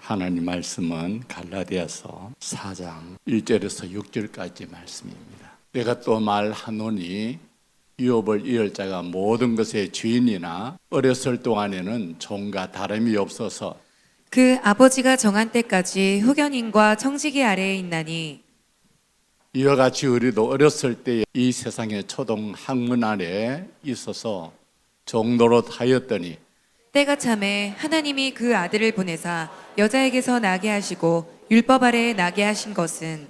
하나님 말씀은 갈라디아서 4장 1절에서 6절까지 말씀입니다. 내가 또 말하노니 유업을 이을 자가 모든 것의 주인이나 어렸을 동안에는 종과 다름이 없어서 그 아버지가 정한 때까지 후견인과 청지기 아래에 있나니 이와 같이 우리도 어렸을 때 이 세상의 초동 학문 아래에 있어서 종노릇 하였더니 때가 참에 하나님이 그 아들을 보내사 여자에게서 나게 하시고 율법 아래에 나게 하신 것은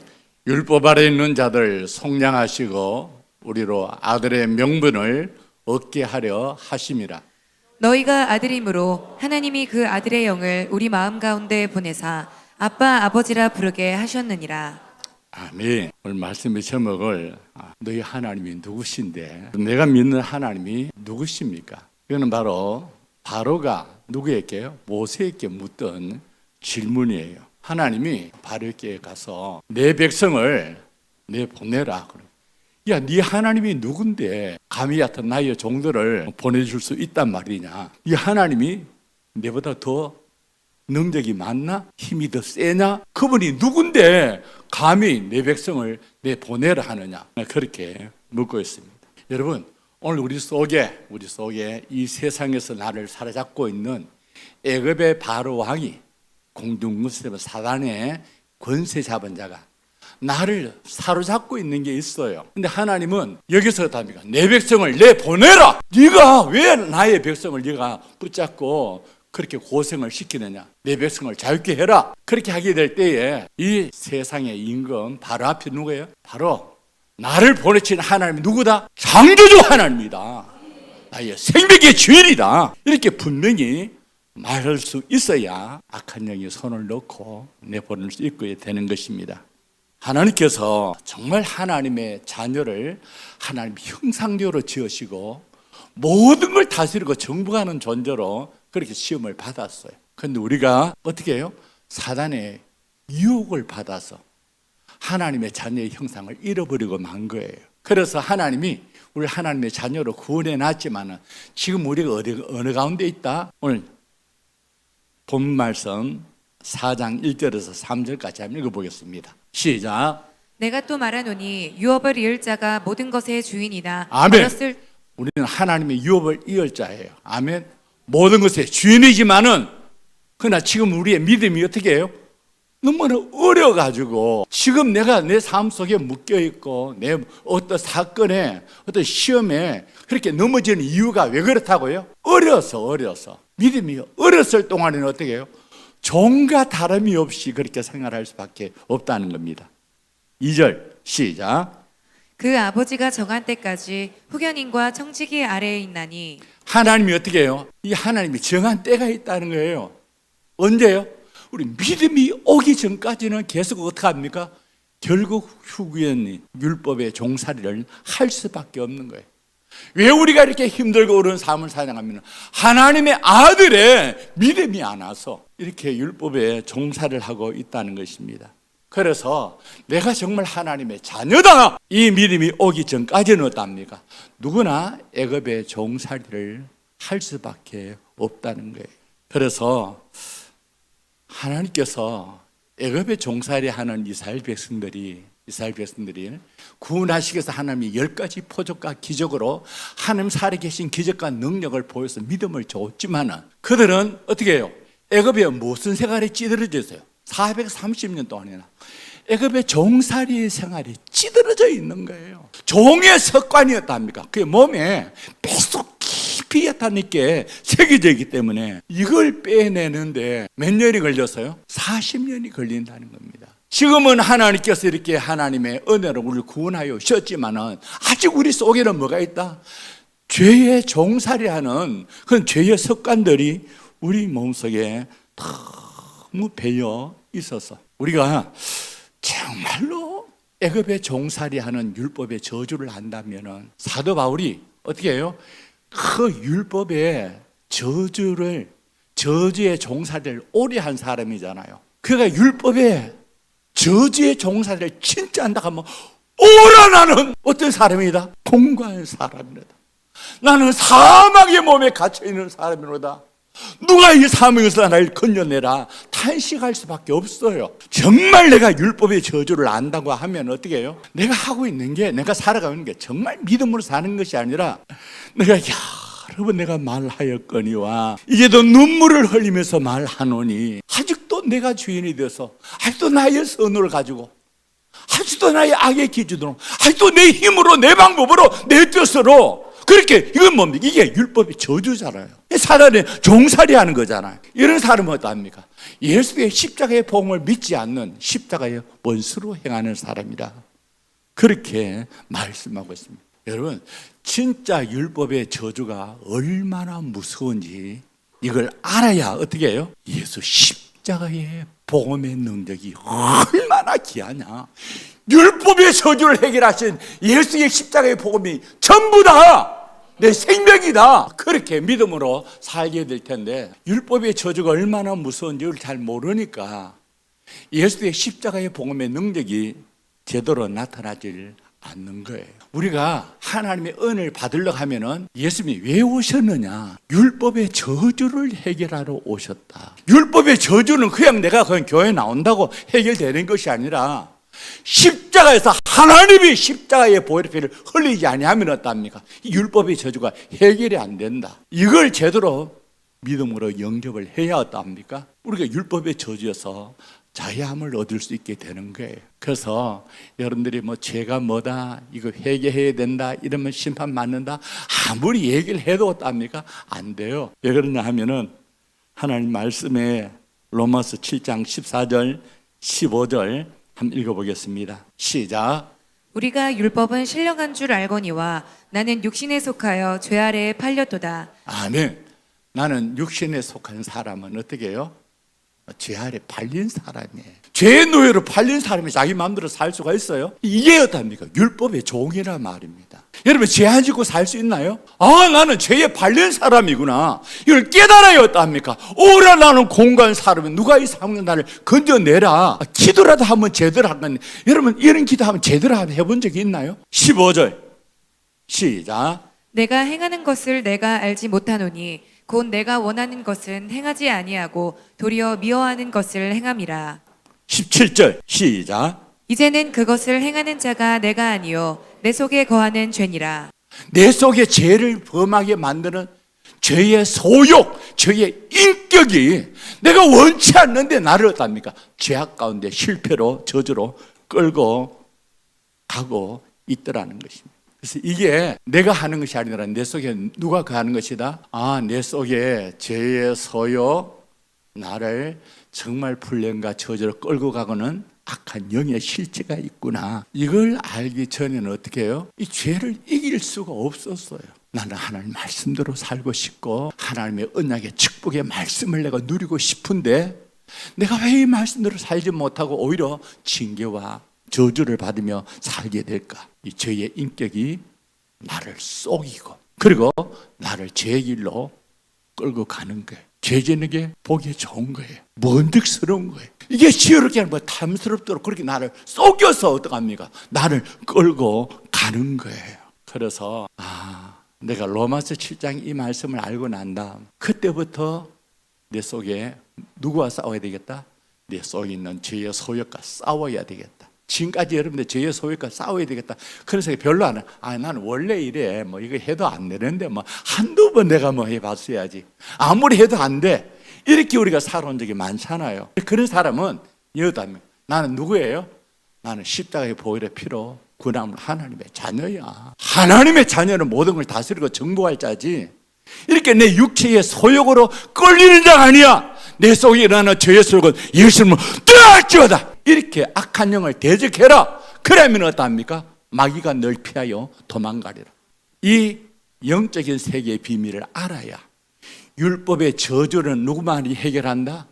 율법 아래 있는 자들 속량하시고 우리로 아들의 명분을 얻게 하려 하심이라. 너희가 아들이므로 하나님이 그 아들의 영을 우리 마음 가운데 보내사 아빠 아버지라 부르게 하셨느니라. 아멘. 오늘 말씀의 제목을 너희 하나님이 누구신데 내가 믿는 하나님이 누구십니까? 이거는 바로가 누구에게요? 모세에게 묻던 질문이에요. 하나님이 바로에게 가서 내 백성을 내보내라. 야, 네 하나님이 누군데 감히 같은 나의 종들을 보내줄 수 있단 말이냐? 이 하나님이 내보다 더 능력이 많나? 힘이 더 세냐? 그분이 누군데 감히 내 백성을 내보내라 하느냐? 그렇게 묻고 있습니다. 여러분, 오늘 우리 속에 이 세상에서 나를 사로잡고 있는 애굽의 바로 왕이 공중무술 사단의 권세 잡은 자가 나를 사로잡고 있는 게 있어요. 근데 하나님은 여기서 답니까? 내 백성을 내보내라. 네가 왜 나의 백성을 네가 붙잡고 그렇게 고생을 시키느냐? 내 백성을 자유케 해라. 그렇게 하게 될 때에 이 세상의 임금 바로 앞에 누구예요? 바로 나를 보내신 하나님이 누구다? 창조주 하나님이다. 나의 생명의 주인이다. 이렇게 분명히 말할 수 있어야 악한 영이 손을 넣고 내보낼 수 있게 되는 것입니다. 하나님께서 정말 하나님의 자녀를 하나님 형상대로 지으시고 모든 걸 다스리고 정복하는 존재로 그렇게 시험을 받았어요. 그런데 우리가 어떻게 해요? 사단의 유혹을 받아서 하나님의 자녀의 형상을 잃어버리고 만 거예요. 그래서 하나님이 우리 하나님의 자녀로 구원해 놨지만 지금 우리가 어느 가운데 있다? 오늘 본 말씀 4장 1절에서 3절까지 한번 읽어보겠습니다. 시작. 내가 또 말하노니 유업을 이을 자가 모든 것의 주인이나 아멘. 우리는 하나님의 유업을 이을 자예요. 아멘. 모든 것의 주인이지만은 그러나 지금 우리의 믿음이 어떻게 해요? 너무나 어려가지고 지금 내가 내 삶 속에 묶여있고 내 어떤 사건에 어떤 시험에 그렇게 넘어지는 이유가 왜 그렇다고요? 어려서 믿음이 어렸을 동안에는 어떻게 해요? 종과 다름이 없이 그렇게 생활할 수밖에 없다는 겁니다. 2절 시작. 그 아버지가 정한 때까지 후견인과 청지기 아래에 있나니 하나님이 어떻게 해요? 이 하나님이 정한 때가 있다는 거예요. 언제요? 우리 믿음이 오기 전까지는 계속 어떻게 합니까? 결국 후견인 율법의 종살이를 할 수밖에 없는 거예요. 왜 우리가 이렇게 힘들고 어려운 삶을 사냥하면 하나님의 아들의 믿음이 안 와서 이렇게 율법의 종살이를 하고 있다는 것입니다. 그래서 내가 정말 하나님의 자녀다 이 믿음이 오기 전까지는 어떻답니까? 누구나 애굽의 종살이를 할 수밖에 없다는 거예요. 그래서 하나님께서 애굽의 종살이 하는 이스라엘 백성들이 구원하시기 위해서 하나님이 10가지 표적과 기적으로 하나님 살아계신 기적과 능력을 보여서 믿음을 줬지만 그들은 어떻게 해요? 애굽에 무슨 생활에 찌들어져 있어요? 430년 동안이나 애굽의 종살이 생활이 찌들어져 있는 거예요. 종의 습관이었답니까? 그게 몸에 계속 깊이 있게 새겨져 있기 때문에 이걸 빼내는데 몇 년이 걸렸어요? 40년이 걸린다는 겁니다. 지금은 하나님께서 이렇게 하나님의 은혜로 우리를 구원하여 주셨지만은 아직 우리 속에는 뭐가 있다? 죄의 종살이하는 그런 죄의 습관들이 우리 몸속에 너무 배어 있어서 우리가 정말로 애굽의 종살이하는 율법의 저주를 한다면은 사도 바울이 어떻게 해요? 그 율법의 저주의 종살이를 오래 한 사람이잖아요. 그가 율법의 저주의 종살이를 진짜 한다 하면 오라 나는 어떤 사람이다? 통과한 사람이다. 나는 사망의 몸에 갇혀있는 사람이로다. 누가 이 사명에서 나를 건져내라 탄식할 수밖에 없어요. 정말 내가 율법의 저주를 안다고 하면 어떻게 해요? 내가 하고 있는 게, 내가 살아가는 게 정말 믿음으로 사는 것이 아니라 내가 여러 번 내가 말하였거니와 이제도 눈물을 흘리면서 말하노니 아직도 내가 주인이 되어서 아직도 나의 선을 가지고 아직도 나의 악의 기준으로 아직도 내 힘으로 내 방법으로 내 뜻으로 그렇게 이건 뭡니까? 이게 율법의 저주잖아요. 사단에 종살이 하는 거잖아요. 이런 사람은 어떠합니까? 예수의 십자가의 복음을 믿지 않는 십자가의 원수로 행하는 사람이라 그렇게 말씀하고 있습니다. 여러분 진짜 율법의 저주가 얼마나 무서운지 이걸 알아야 어떻게 해요? 예수 십자가의 복음의 능력이 얼마나 귀하냐. 율법의 저주를 해결하신 예수의 십자가의 복음이 전부 다 내 생명이다. 그렇게 믿음으로 살게 될 텐데 율법의 저주가 얼마나 무서운지를 잘 모르니까 예수의 십자가의 복음의 능력이 제대로 나타나질 않는 거예요. 우리가 하나님의 은혜를 받으려고 하면은 예수님이 왜 오셨느냐? 율법의 저주를 해결하러 오셨다. 율법의 저주는 그냥 내가 교회 나온다고 해결되는 것이 아니라 십자가에서 하나님이 십자가의 보혈의 피를 흘리지 아니하면 어떻습니까? 이 율법의 저주가 해결이 안 된다. 이걸 제대로 믿음으로 영접을 해야 어떻습니까? 우리가 율법의 저주에서 자유함을 얻을 수 있게 되는 거예요. 그래서 여러분들이 뭐 죄가 뭐다, 이거 회개해야 된다, 이러면 심판 받는다, 아무리 얘기를 해도 어떻습니까? 안 돼요. 왜 그러냐 하면은 하나님 말씀에 로마서 7장 14절 15절 한번 읽어보겠습니다. 시작. 우리가 율법은 신령한 줄 알거니와 나는 육신에 속하여 죄 아래에 팔렸도다. 아멘. 나는 육신에 속한 사람은 어떻게 해요? 죄 아래 팔린 사람이에요. 죄의 노예로 팔린 사람이 자기 마음대로 살 수가 있어요? 이게 어떻습니까? 율법의 종이란 말입니다. 여러분 죄 안 짓고 살 수 있나요? 아, 나는 죄에 팔린 사람이구나. 이걸 깨달아야 어떡합니까? 오라 나는 공간 사람이 누가 이 사람 나를 건져내라. 기도라도 하면 제대로 한 건데 여러분 이런 기도하면 제대로 해본 적이 있나요? 15절 시작. 내가 행하는 것을 내가 알지 못하노니 곧 내가 원하는 것은 행하지 아니하고 도리어 미워하는 것을 행함이라. 17절 시작. 이제는 그것을 행하는 자가 내가 아니요 내 속에 거하는 죄니라. 내 속에 죄를 범하게 만드는 죄의 소욕, 죄의 인격이 내가 원치 않는데 나를 어떻습니까? 죄악 가운데 실패로 저주로 끌고 가고 있더라는 것입니다. 그래서 이게 내가 하는 것이 아니라 내 속에 누가 거하는 것이다? 아, 내 속에 죄의 소욕, 나를 정말 불행과 저주로 끌고 가고는 악한 영의 실체가 있구나. 이걸 알기 전에는 어떻게 해요? 이 죄를 이길 수가 없었어요. 나는 하나님 말씀대로 살고 싶고 하나님의 언약의 축복의 말씀을 내가 누리고 싶은데 내가 왜 이 말씀대로 살지 못하고 오히려 징계와 저주를 받으며 살게 될까? 이 죄의 인격이 나를 속이고 그리고 나를 죄의 길로 끌고 가는 거예요. 죄 짓는 게 보기 좋은 거예요. 먼득스러운 거예요. 이게 지혜롭게 하는 뭐 탐스럽도록 그렇게 나를 속여서 어떡합니까? 나를 끌고 가는 거예요. 그래서 내가 로마서 7장 이 말씀을 알고 난 다음 그때부터 내 속에 누구와 싸워야 되겠다? 내 속에 있는 죄의 소욕과 싸워야 되겠다. 지금까지 여러분들 죄의 소욕과 싸워야 되겠다. 그래서 별로 안 해. 나는 원래 이래. 뭐 이거 해도 안 되는데 뭐 한두 번 내가 뭐 해봤어야지. 아무리 해도 안 돼. 이렇게 우리가 살아온 적이 많잖아요. 그런 사람은 여담. 나는 누구예요? 나는 십자가의 보혈의 피로 구원함을 하나님의 자녀야. 하나님의 자녀는 모든 걸 다스리고 정복할 자지. 이렇게 내 육체의 소욕으로 끌리는 자가 아니야. 내 속에 일어나는 죄의 소욕은 예수님을 떠나지어다. 이렇게 악한 영을 대적해라. 그러면 어떠합니까? 마귀가 널 피하여 도망가리라. 이 영적인 세계의 비밀을 알아야 율법의 저주는 누구만이 해결한다?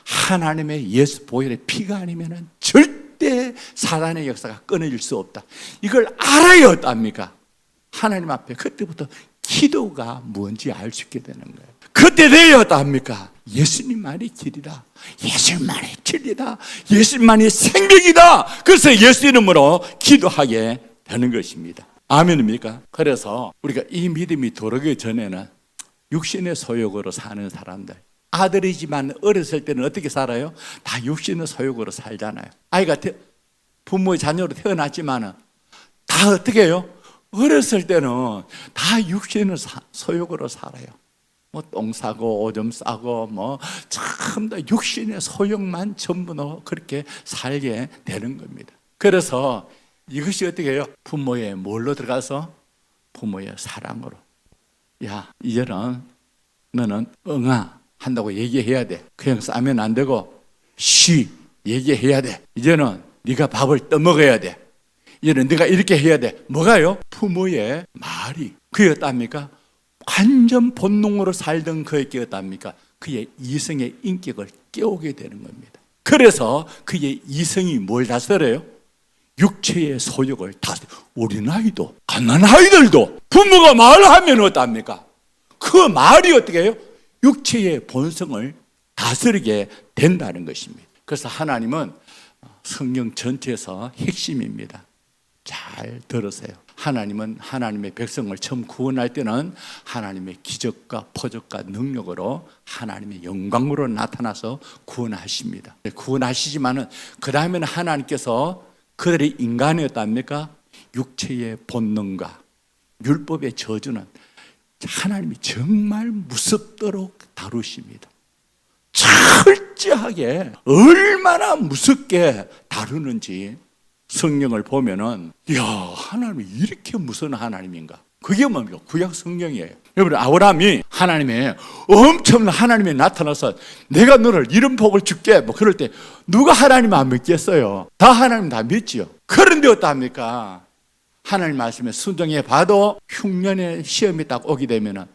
하나님의 예수 보혈의 피가 아니면 절대 사단의 역사가 끊어질 수 없다. 이걸 알아야 어떠합니까? 하나님 앞에 그때부터 기도가 뭔지 알 수 있게 되는 거예요. 그때 되어 어떠합니까? 예수님만이 길이다. 예수님만이 진리다. 예수님만이 생명이다. 그래서 예수 이름으로 기도하게 되는 것입니다. 아멘입니까? 그래서 우리가 이 믿음이 들어오기 전에는 육신의 소욕으로 사는 사람들. 아들이지만 어렸을 때는 어떻게 살아요? 다 육신의 소욕으로 살잖아요. 아이가 부모의 자녀로 태어났지만은 다 어떻게 해요? 어렸을 때는 다 육신의 소욕으로 살아요. 뭐 똥 싸고 오줌 싸고 뭐 전부 다 육신의 소욕만 전부 다 그렇게 살게 되는 겁니다. 그래서 이것이 어떻게 해요? 부모의 뭘로 들어가서? 부모의 사랑으로. 야, 이제는 너는 응아 한다고 얘기해야 돼. 그냥 싸면 안 되고 쉬 얘기해야 돼. 이제는 네가 밥을 떠먹어야 돼. 이제는 네가 이렇게 해야 돼. 뭐가요? 부모의 말이 그였답니까? 완전 본능으로 살던 그에게 어답니까? 그의 이성의 인격을 깨우게 되는 겁니다. 그래서 그의 이성이 뭘 다스려요? 육체의 소욕을 다스려. 어린아이도 갓난아이들도 부모가 말하면 어답니까? 그 말이 어떻게 해요? 육체의 본성을 다스리게 된다는 것입니다. 그래서 하나님은 성경 전체에서 핵심입니다. 잘 들으세요. 하나님은 하나님의 백성을 처음 구원할 때는 하나님의 기적과 표적과 능력으로 하나님의 영광으로 나타나서 구원하십니다. 구원하시지만은 그 다음에는 하나님께서 그들이 인간이었답니까? 육체의 본능과 율법의 저주는 하나님이 정말 무섭도록 다루십니다. 철저하게 얼마나 무섭게 다루는지 성경을 보면은 야, 하나님이 이렇게 무서운 하나님인가? 그게 뭡니까? 구약 성경이에요. 여러분, 아브라함이 하나님의 엄청난 하나님이 나타나서 내가 너를 이런 복을 줄게 뭐 그럴 때 누가 하나님 안 믿겠어요? 다 하나님 다 믿지요. 그런데 어떡합니까? 하나님 말씀에 순종해 봐도 흉년의 시험이 딱 오게 되면은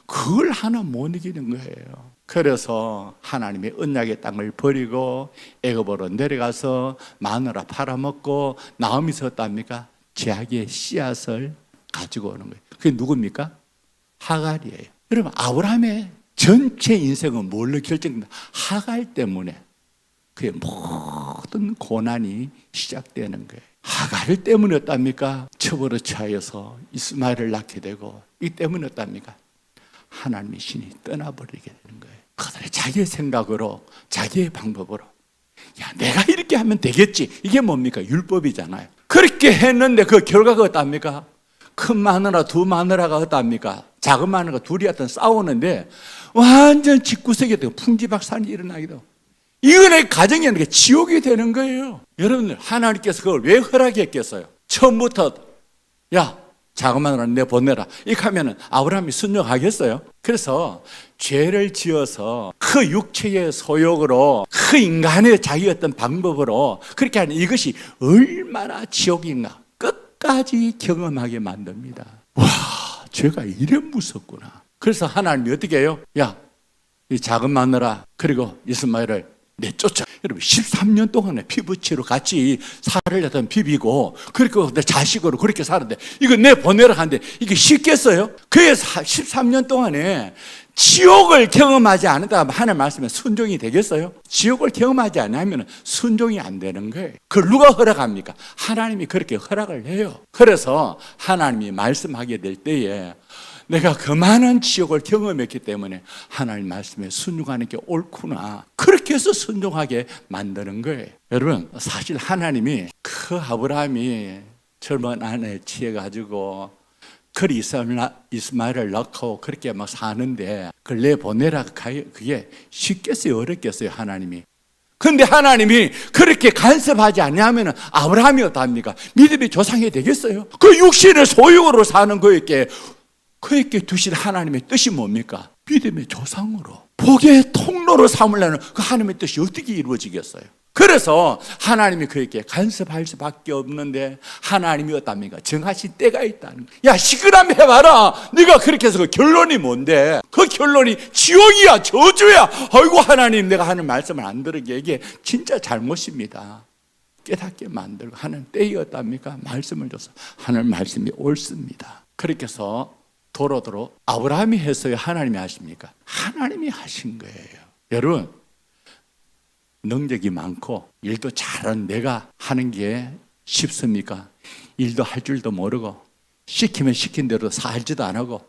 그걸 하나 못 이기는 거예요. 그래서 하나님의 언약의 땅을 버리고 애굽으로 내려가서 마누라 팔아먹고 나오면서 어떻습니까? 제약의 씨앗을 가지고 오는 거예요. 그게 누굽니까? 하갈이에요. 여러분, 아브라함의 전체 인생은 뭘로 결정된다? 하갈 때문에 그의 모든 고난이 시작되는 거예요. 하갈 때문에 어떻습니까? 첩으로 취하여서 이스마엘을 낳게 되고 이 때문에 어떻습니까? 하나님의 신이 떠나버리게 되는 거예요. 그들의 자기의 생각으로 자기의 방법으로 야, 내가 이렇게 하면 되겠지. 이게 뭡니까? 율법이잖아요. 그렇게 했는데 그 결과가 어떻습니까? 큰 마누라 두 마누라가 어떻습니까? 작은 마누라가 둘이 하여튼 싸우는데 완전 집구석에 풍지박산이 일어나기도. 이거는 가정이 아니라 지옥이 되는 거예요. 여러분들, 하나님께서 그걸 왜 허락했겠어요? 처음부터 야, 작은 마누라 내 보내라 이렇게 하면은 아브라함이 순종하겠어요? 그래서 죄를 지어서 그 육체의 소욕으로 그 인간의 자기 어떤 방법으로 그렇게 하는 이것이 얼마나 지옥인가 끝까지 경험하게 만듭니다. 와, 죄가 이래 무섭구나. 그래서 하나님이 어떻게 해요? 야, 이 작은 마누라 그리고 이스마엘을 내쫓아. 여러분, 13년 동안에 피부치로 같이 살을 하던 비비고 그렇게 내 자식으로 그렇게 살았는데 이거 내 보내라 하는데 이게 쉽겠어요? 그의 13년 동안에 지옥을 경험하지 않았다 하는 말씀에 순종이 되겠어요? 지옥을 경험하지 않으면 순종이 안 되는 거예요. 그걸 누가 허락합니까? 하나님이 그렇게 허락을 해요. 그래서 하나님이 말씀하게 될 때에 내가 그 많은 지옥을 경험했기 때문에 하나님 말씀에 순종하는 게 옳구나. 그렇게 해서 순종하게 만드는 거예요. 여러분, 사실 하나님이 그 아브라함이 젊은 아내 취해가지고 그리 이스마엘을 낳고 그렇게 막 사는데 그걸 내보내라 그게 쉽겠어요? 어렵겠어요? 하나님이. 근데 하나님이 그렇게 간섭하지 않냐면 아브라함이 어떡합니까? 믿음의 조상이 되겠어요? 그 육신의 소유로 사는 거에게 그에게 두신 하나님의 뜻이 뭡니까? 믿음의 조상으로 복의 통로로 삼으려는 그 하나님의 뜻이 어떻게 이루어지겠어요? 그래서 하나님이 그에게 간섭할 수밖에 없는데 하나님이 어떻습니까? 정하신 때가 있다는 거예요. 야, 시끄럼 해봐라. 네가 그렇게 해서 그 결론이 뭔데? 그 결론이 지옥이야, 저주야. 아이고 하나님, 내가 하는 말씀을 안 들으게 이게 진짜 잘못입니다. 깨닫게 만들고 하는 때였답니까? 말씀을 줘서 하는 말씀이 옳습니다. 그렇게 해서 도로도로 아브라함이 했어요? 하나님이 하십니까? 하나님이 하신 거예요. 여러분, 능력이 많고 일도 잘하는 내가 하는 게 쉽습니까? 일도 할 줄도 모르고 시키면 시킨 대로 살지도 안 하고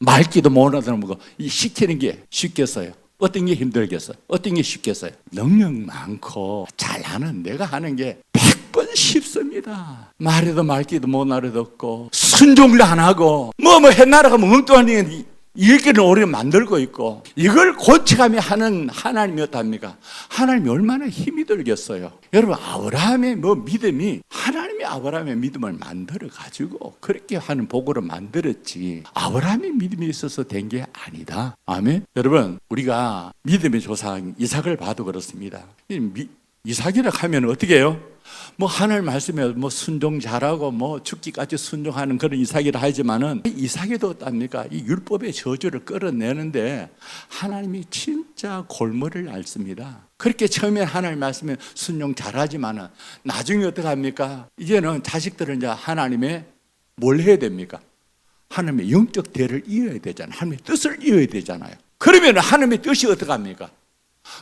말기도 못 알아듣고 시키는 게 쉽겠어요? 어떤 게 힘들겠어요? 어떤 게 쉽겠어요? 능력 많고 잘하는 내가 하는 게 100번 쉽습니다. 말해도 말기도 못 알아듣고 순종을 안 하고 뭐 해나라가 엉뚱한 일기는 오래 만들고 있고 이걸 고쳐가며 하는 하나님이 어떻습니까? 하나님이 얼마나 힘이 들겠어요. 여러분 아브라함의 믿음이 하나님이 아브라함의 믿음을 만들어 가지고 그렇게 하는 복으로 만들었지 아브라함의 믿음이 있어서 된 게 아니다. 아멘. 여러분 우리가 믿음의 조상 이삭을 봐도 그렇습니다. 이삭이라고 하면 어떻게 해요? 하나님 말씀에 순종 잘하고 죽기까지 순종하는 그런 이삭이라 하지만은 이삭이도 어떻습니까? 이 율법의 저주를 끌어내는데 하나님이 진짜 골머리를 앓습니다. 그렇게 처음에 하나님 말씀에 순종 잘하지만은 나중에 어떻게 합니까? 이제는 자식들은 이제 하나님의 뭘 해야 됩니까? 하나님의 영적 대를 이어야 되잖아요. 하나님의 뜻을 이어야 되잖아요. 그러면 하나님의 뜻이 어떻게 합니까?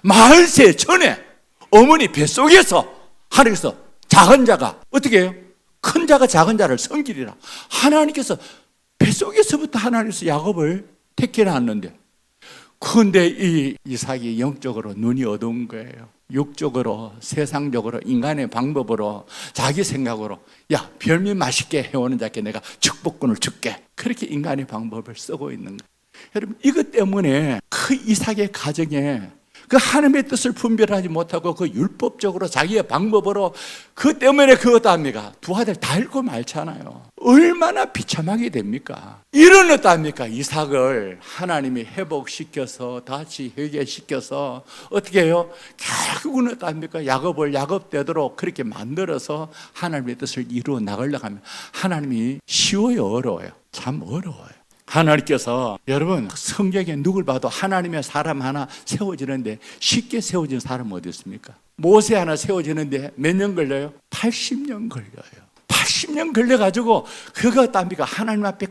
만세 전에 어머니 뱃속에서 하나님께서 작은 자가 어떻게 해요? 큰 자가 작은 자를 섬기리라. 하나님께서 뱃속에서부터 하나님께서 야곱을 택해놨는데 그런데 이 이삭이 영적으로 눈이 어두운 거예요. 육적으로 세상적으로 인간의 방법으로 자기 생각으로 야 별미 맛있게 해오는 자께 내가 축복권을 줄게. 그렇게 인간의 방법을 쓰고 있는 거예요. 여러분 이것 때문에 그 이삭의 가정에 그 하나님의 뜻을 분별하지 못하고 그 율법적으로 자기의 방법으로 그 때문에 그것도 합니까? 두 아들 다 잃고 말잖아요. 얼마나 비참하게 됩니까? 이런 것도 합니까? 이삭을 하나님이 회복시켜서 다시 회개시켜서 어떻게 해요? 결국은 어떠 합니까? 야곱을 야곱되도록 그렇게 만들어서 하나님의 뜻을 이루어 나가려고 하면 하나님이 쉬워요? 어려워요? 참 어려워요. 하나님께서 여러분 성경에 누굴 봐도 하나님의 사람 하나 세워지는데 쉽게 세워진 사람 어디 있습니까? 모세 하나 세워지는데 몇 년 걸려요? 80년 걸려요. 80년 걸려가지고 그거 어떻습니까? 하나님 앞에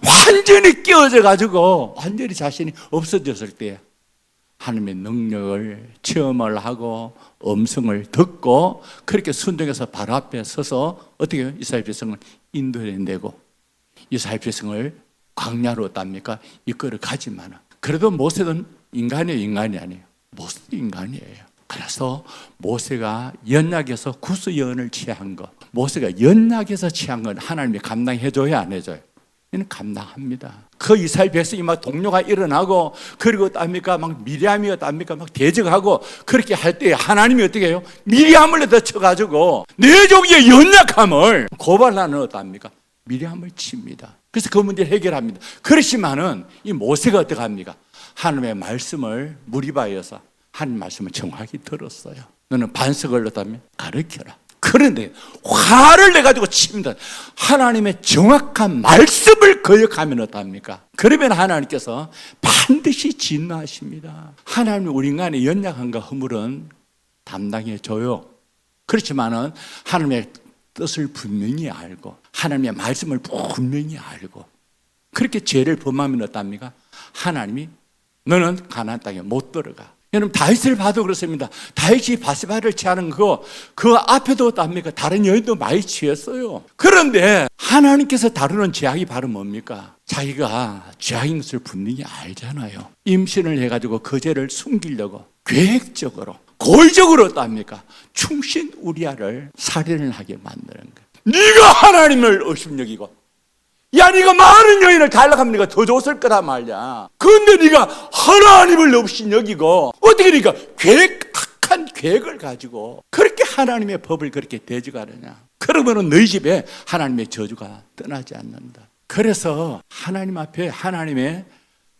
완전히 끼어져 가지고 완전히 자신이 없어졌을 때 하나님의 능력을 체험을 하고 음성을 듣고 그렇게 순종해서 바로 앞에 서서 어떻게 해요? 이스라엘 백성을 인도해내고 이스라엘 백성을 광야로 어떻습니까? 이끌어 가지만 그래도 모세는 인간이 아니에요. 모세도 인간이에요. 그래서 모세가 연약해서 구스연을 취한 거 모세가 연약해서 취한 건 하나님이 감당해줘야 안 해줘요? 이는 감당합니다. 그 이스라엘 백성이 막 동료가 일어나고 그리고 어떻습니까? 막 미리암이 어떻습니까? 막 대적하고 그렇게 할 때 하나님이 어떻게 해요? 미리암을 넣어가지고 내 종의 연약함을 고발하는 어떻습니까? 미리암을 칩니다. 그래서 그 문제를 해결합니다. 그렇지만은 이 모세가 어떻게 합니까? 하나님의 말씀을 무리바에서 하나님 말씀을 정확히 들었어요. 너는 반석을 넣었다면 가르쳐라. 그런데 화를 내가지고 칩니다. 하나님의 정확한 말씀을 거역하면 어떡합니까? 그러면 하나님께서 반드시 진노하십니다. 하나님이 우리 인간의 연약함과 허물은 담당해줘요. 그렇지만은 하나님의 뜻을 분명히 알고 하나님의 말씀을 분명히 알고 그렇게 죄를 범하면 어떡합니까? 하나님이 너는 가나안 땅에 못 들어가. 여러분 다윗을 봐도 그렇습니다. 다윗이 바세바를 취하는 그 앞에도 어떡합니까? 다른 여인도 많이 취했어요. 그런데 하나님께서 다루는 죄악이 바로 뭡니까? 자기가 죄악인 것을 분명히 알잖아요. 임신을 해가지고 그 죄를 숨기려고 계획적으로 고의적으로 어떡합니까? 충신 우리아를 살인을 하게 만드는 거예요. 네가 하나님을 의심여기고 야 네가 많은 여인을 달라갑니까? 더 줬을 거란 말이야. 그런데 네가 하나님을 업신여기고 어떻게 네가 악한 계획을 가지고 그렇게 하나님의 법을 그렇게 대적하느냐? 그러면은 너희 집에 하나님의 저주가 떠나지 않는다. 그래서 하나님 앞에 하나님의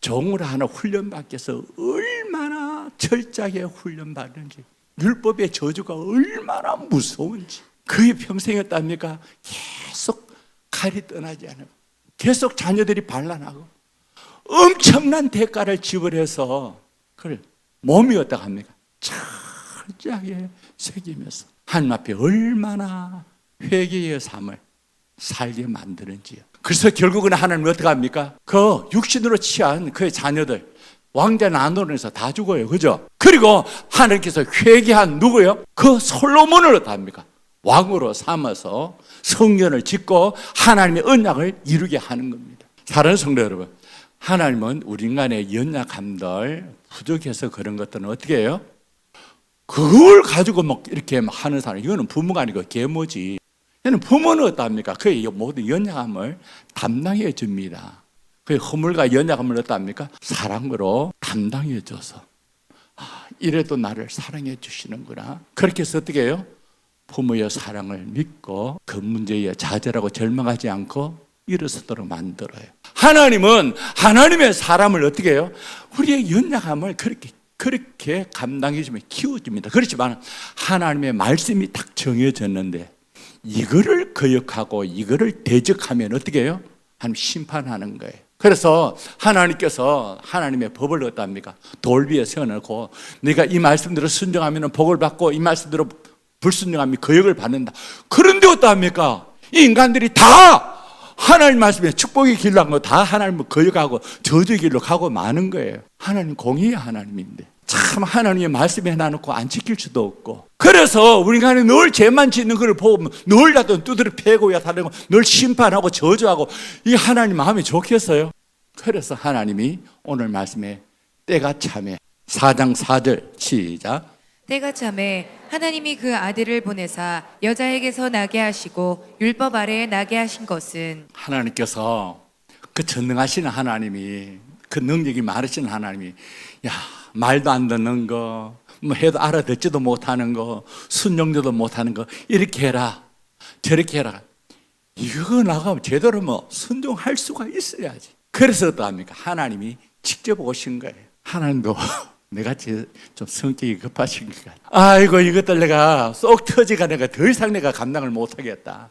종으로 하나 훈련받기 위해서 얼마나 철저하게 훈련받는지 율법의 저주가 얼마나 무서운지 그의 평생이었답니까? 계속 칼이 떠나지 않아요. 계속 자녀들이 반란하고 엄청난 대가를 지불해서 그걸 몸이 어떻게 합니까? 철저하게 새기면서 하나님 앞에 얼마나 회개의 삶을 살게 만드는지요. 그래서 결국은 하나님은 어떻게 합니까? 그 육신으로 취한 그의 자녀들 왕자 나노론에서 다 죽어요. 그죠? 그리고 하나님께서 회개한 누구요? 그 솔로몬을 어떻게 합니까? 왕으로 삼아서 성전을 짓고 하나님의 언약을 이루게 하는 겁니다. 사랑하는 성도 여러분, 하나님은 우리 인간의 연약함들, 부족해서 그런 것들은 어떻게 해요? 그걸 가지고 막 이렇게 막 하는 사람, 이거는 부모가 아니고 계모지. 얘는 부모는 어떠합니까? 그의 모든 연약함을 담당해 줍니다. 그의 허물과 연약함을 어떠합니까? 사랑으로 담당해 줘서, 이래도 나를 사랑해 주시는구나. 그렇게 해서 어떻게 해요? 부모의 사랑을 믿고 그 문제에 좌절하고 절망하지 않고 일어서도록 만들어요. 하나님은 하나님의 사람을 어떻게 해요? 우리의 연약함을 그렇게 감당해주면 키워줍니다. 그렇지만 하나님의 말씀이 딱 정해졌는데 이거를 거역하고 이거를 대적하면 어떻게 해요? 하나님 심판하는 거예요. 그래서 하나님께서 하나님의 법을 어떠합니까? 돌 위에 세워놓고 네가 이 말씀대로 순종하면 복을 받고 이 말씀대로 불순종하면 거역을 받는다. 그런데 어떠합니까? 이 인간들이 다 하나님 말씀에 축복의 길로 한 거 다 하나님을 거역하고 저주의 길로 가고 마는 거예요. 하나님 공의의 하나님인데 참 하나님의 말씀에 해놔놓고 안 지킬 수도 없고, 그래서 우리가 늘 죄만 짓는 걸 보면 늘 나도 두드려 패고야 다르고 늘 심판하고 저주하고, 이 하나님 마음이 좋겠어요? 그래서 하나님이 오늘 말씀에 때가 참에 4장 4절 시작. 때가 참에 하나님이 그 아들을 보내사 여자에게서 나게 하시고 율법 아래에 나게 하신 것은, 하나님께서 그 전능하신 하나님이, 그 능력이 많으신 하나님이, 야, 말도 안 듣는 거, 뭐 해도 알아듣지도 못하는 거, 순종도 못하는 거, 이렇게 해라, 저렇게 해라. 이거 나가면 제대로 뭐 순종할 수가 있어야지. 그래서 어떠합니까? 하나님이 직접 오신 거예요. 하나님도 내같이 좀 성격이 급하신 거야. 아이고, 이것들 내가 쏙 터지가 내가 더 이상 내가 감당을 못하겠다.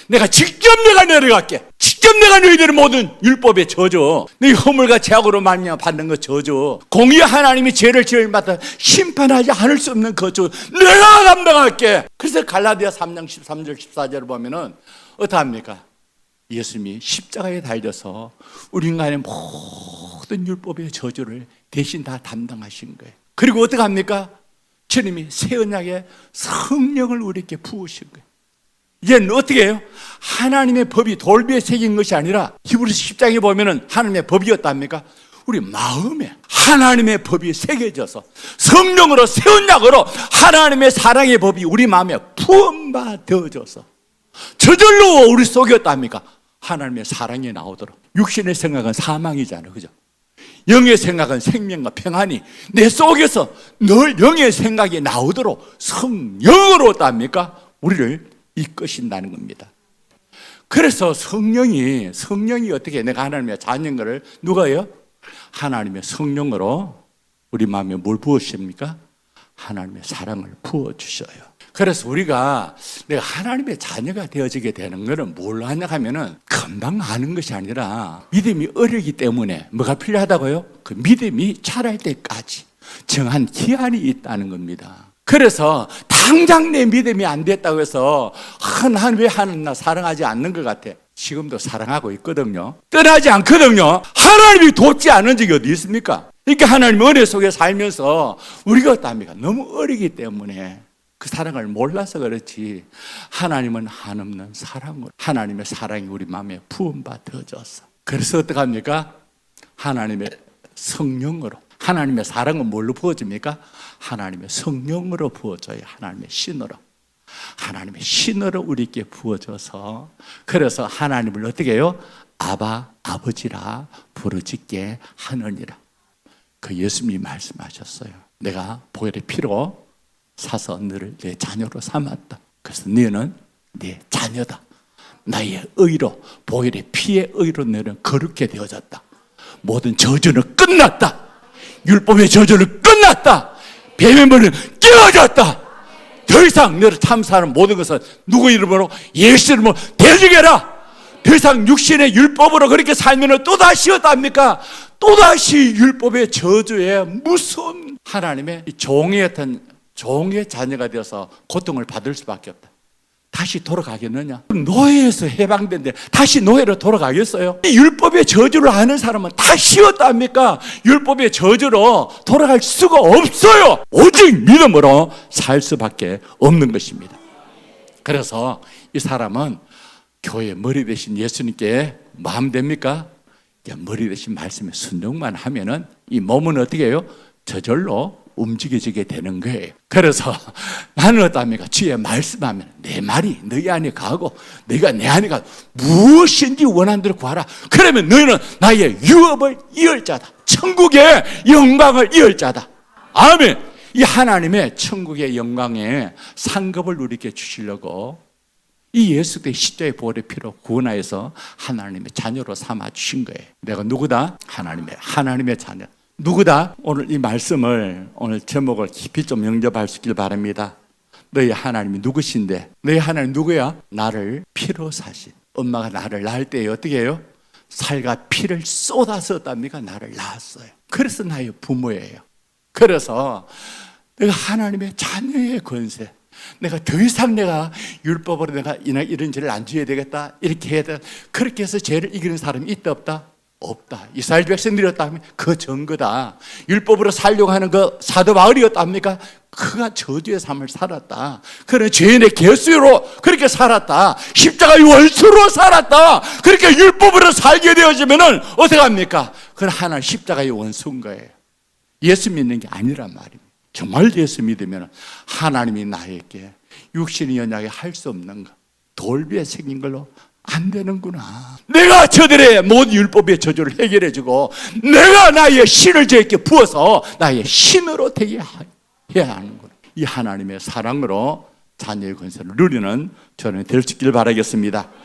내가 직접 내려갈게. 직접 내가 너희들의 모든 율법의 저주, 너희 허물과 죄악으로 말미암아 받는 그 저주, 공의 하나님이 죄를 지음받아 심판하지 않을 수 없는 그 저주 내가 감당할게. 그래서 갈라디아 3장 13절 14절을 보면은 어떠합니까? 예수님이 십자가에 달려서 우리 인간의 모든 율법의 저주를 대신 다 담당하신 거예요. 그리고 어떻게 합니까? 주님이 새 언약의 성령을 우리에게 부으신 거예요. 이제는 어떻게 해요? 하나님의 법이 돌 위에 새긴 것이 아니라 히브리서 10장에 보면은 하나님의 법이었답니까? 우리 마음에 하나님의 법이 새겨져서 성령으로 새 언약으로 하나님의 사랑의 법이 우리 마음에 부음받아져서 저절로 우리 속이었답니까? 하나님의 사랑이 나오도록. 육신의 생각은 사망이잖아요, 그죠? 영의 생각은 생명과 평안이 내 속에서 늘 영의 생각이 나오도록 성령으로 어떠합니까? 우리를 이끄신다는 겁니다. 그래서 성령이 어떻게 내가 하나님의 자녀인 것을 누가요? 하나님의 성령으로 우리 마음에 뭘 부으십니까? 하나님의 사랑을 부어주셔요. 그래서 우리가 내가 하나님의 자녀가 되어지게 되는 것은 뭘로 하냐 하면은 금방 아는 것이 아니라 믿음이 어리기 때문에 뭐가 필요하다고요? 그 믿음이 자랄 때까지 정한 기한이 있다는 겁니다. 그래서 당장 내 믿음이 안 됐다고 해서 왜 하나님 나 사랑하지 않는 것 같아? 지금도 사랑하고 있거든요. 떠나지 않거든요. 하나님이 돕지 않은 적이 어디 있습니까? 그러니까 하나님 은혜 속에 살면서 우리가 어떻습니까? 너무 어리기 때문에 그 사랑을 몰라서 그렇지, 하나님은 한없는 사랑으로 하나님의 사랑이 우리 마음에 부음받아져서, 그래서 어떡합니까? 하나님의 성령으로. 하나님의 사랑은 뭘로 부어집니까? 하나님의 성령으로 부어져요. 하나님의 신으로. 하나님의 신으로 우리에게 부어져서, 그래서 하나님을 어떻게 해요? 아바, 아버지라 부르짖게 하느니라. 그 예수님이 말씀하셨어요. 내가 보혈의 피로 사서 너를 내 자녀로 삼았다. 그래서 너는 내 자녀다. 나의 의로, 보혈의 피의 의로 너는 거룩게 되어졌다. 모든 저주는 끝났다. 율법의 저주는 끝났다. 뱀의 머리는 깨어졌다. 더 이상 너를 참사하는 모든 것은 누구 이름으로? 예수 이름으로 대적해라. 더 이상 육신의 율법으로 그렇게 살면 또다시 어떠합니까? 또다시 율법의 저주에 무서운 하나님의 종의 자녀가 되어서 고통을 받을 수밖에 없다. 다시 돌아가겠느냐? 노예에서 해방된데 다시 노예로 돌아가겠어요? 이 율법의 저주를 아는 사람은 다시 어떠합니까? 율법의 저주로 돌아갈 수가 없어요. 오직 믿음으로 살 수밖에 없는 것입니다. 그래서 이 사람은 교회의 머리 대신 예수님께 마음 됩니까? 머리 대신 말씀에 순종만 하면은 이 몸은 어떻게 해요? 저절로 움직여지게 되는 거예요. 그래서 나는 어떻습니까? 주의 말씀하면 내 말이 너희 안에 가고 너희가 내 안에 가고 무엇인지 원하는 대로 구하라. 그러면 너희는 나의 유업을 이을 자다. 천국의 영광을 이을 자다. 아멘. 이 하나님의 천국의 영광에 상급을 우리에게 주시려고 이 예수 그리스도의 십자가의 보혈의 피로 구원하여서 하나님의 자녀로 삼아 주신 거예요. 내가 누구다? 하나님의 자녀. 누구다? 오늘 이 말씀을 오늘 제목을 깊이 좀 영접할 수 있길 바랍니다. 너희 하나님이 누구신데? 너희 하나님 누구야? 나를 피로 사신. 엄마가 나를 낳을 때 어떻게 해요? 살과 피를 쏟았었답니까? 나를 낳았어요. 그래서 나의 부모예요. 그래서 내가 하나님의 자녀의 권세, 내가 더 이상 내가 율법으로 내가 이런 죄를 안 지어야 되겠다, 이렇게 해야 되겠다, 그렇게 해서 죄를 이기는 사람이 있다 없다? 없다. 이스라엘 백성들이 었다면 그 증거다. 율법으로 살려고 하는 그 사도 바울이었답니까? 그가 저주의 삶을 살았다. 그런 죄인의 개수로 그렇게 살았다. 십자가의 원수로 살았다. 그렇게 율법으로 살게 되어지면은 어떻게 합니까? 그건 하나님 십자가의 원수인 거예요. 예수 믿는 게 아니란 말입니다. 정말 예수 믿으면 하나님이 나에게 육신이 연약해 할 수 없는 거, 돌비에 생긴 걸로 안 되는구나. 내가 저들의 모든 율법의 저주를 해결해 주고 내가 나의 신을 저에게 부어서 나의 신으로 되게 해야 하는구나. 이 하나님의 사랑으로 자녀의 권세를 누리는 저는 될 수 있길 바라겠습니다.